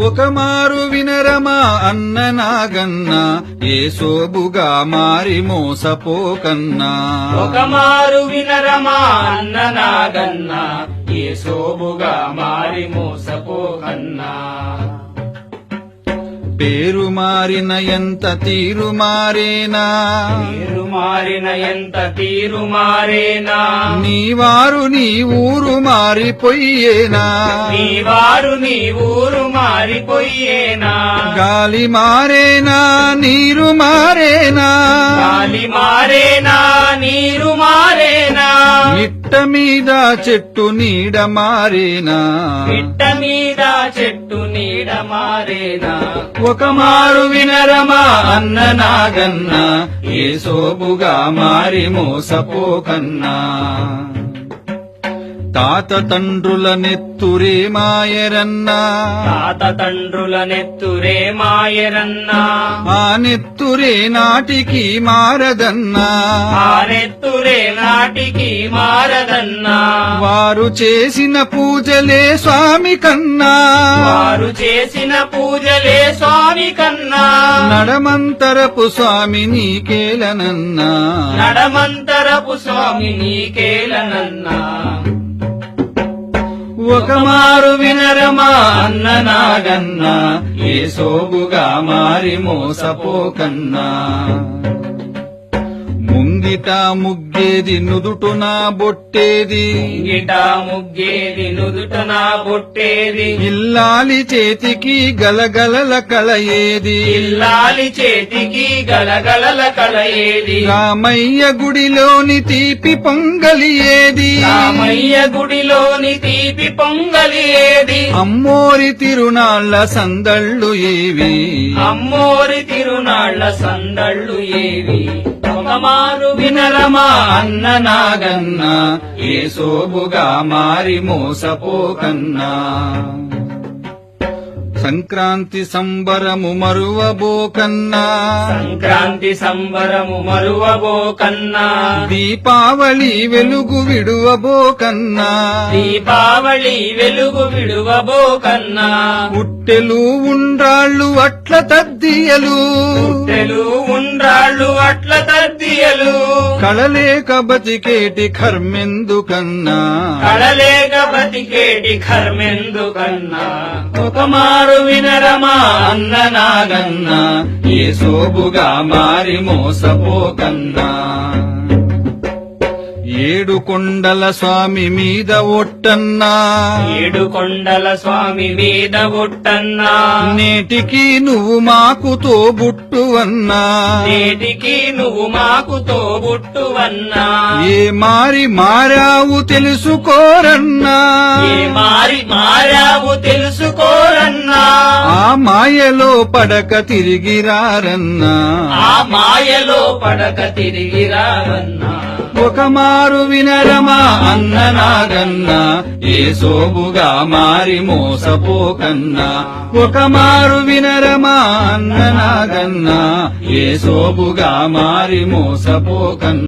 ఒక మారు వినరమా అన్న నాగన్నా ఏ సోబుగా మారి మోసపోకన్నా. ఒక మారు వినరమా అన్న నాగన్నా ఏ సోబుగా మారి మోసపోకన్నా. పేరు మారిన ఎంత తీరు మారేనా, పేరు మారిన ఎంత తీరు మారేనా. నీవారు నీ ఊరు మారిపోయేనా, నీవారు నీ ఊరు మారిపోయేనా. గాలి మారేనా నీరు మారేనా, గాలి మారేనా నీరు మారేనా. మిట్ట మీద చెట్టు నీడ మారేనా, పిట్ట మీద చెట్టు నీడ మారేనా. ఒక మారు వినరమా అన్న నాగన్నా ఏ సోబుగా మారి మోసపోకన్నా. తాత తండ్రుల నెత్తురే మాయరన్నా, తాత తండ్రుల నెత్తురే మాయరన్నా. ఆ నెత్తురే నాటికి మారదన్నా, ఆ నెత్తురే నాటికి మారదన్నా. వారు చేసిన పూజలే స్వామి కన్నా, వారు చేసిన పూజలే స్వామి కన్నా. నడమంతరపు స్వామి నీకేలనన్నా, నడమంతరపు స్వామి నీకేలనన్నా. ఒక మారు వినరమా అన్న నాగన్నా ఏ సోబుగా మారి మోసపోకన్నా. ముంగిట ముగ్గేది నుదుటున బొట్టేది, గిట ముగ్గేది నుదుటన బొట్టేది. ఇల్లాలి చేతికి గలగలల కలయేది, ఇల్లాలి చేతికి గలగలల కలయేది. రామయ్య గుడిలోని తీపి పొంగలి ఏది, రామయ్య గుడిలోని తీపి పొంగలి ఏది. అమ్మోరి తిరునాళ్ల సందళ్ళు ఏవి, అమ్మోరి తిరునాళ్ల సందళ్ళు ఏవి. ఒక మారు వినరమా అన్న నాగన్నా ఏ సోబుగా మారి మోసపోకన్నా. సంక్రాంతి సంబరము మరువబోకన్నా, సంక్రాంతి సంబరము మరువబోకన్నా. దీపావళి వెలుగు విడువబోకన్నా, దీపావళి వెలుగు విడువబోకన్నా. పుట్టెలు ఉండ్రాళ్ళు అట్ల తద్దియలు, పుట్టెలు ఉండ్రాళ్ళు అట్ల తద్దియలు. కళలేక బతికేటి కర్మెందుకన్నా, కళలేక బతికేటి కర్మెందుకన్నా. ఒక మారు వినరమా అన్న నాగన్నా ఏ సోబుగా మారి మోసపోకన్నా. ఏడు కొండల స్వామి మీద ఒట్టన్నా, ఏడు కొండల స్వామి మీద ఒట్టన్నా. నేటికి నువ్వు మాకు తోబుట్టువన్నా, నేటికి నువ్వు మాకు తోబుట్టువన్నా. ఏ మారి మారావు తెలుసుకోరన్నా, ఏ మారి మారావు తెలుసుకోరన్నా. ఆ మాయలో పడక తిరిగిరారన్నా, ఆ మాయలో పడక తిరిగిరావన్నా. ఒక మారు వినరమా అన్న నాగన్నా ఏ సోబుగా మారి మోసపోకన్నా. ఒక మారు వినరమా అన్న నాగన్నా ఏ సోబుగా మారి మోసపోకన్నా.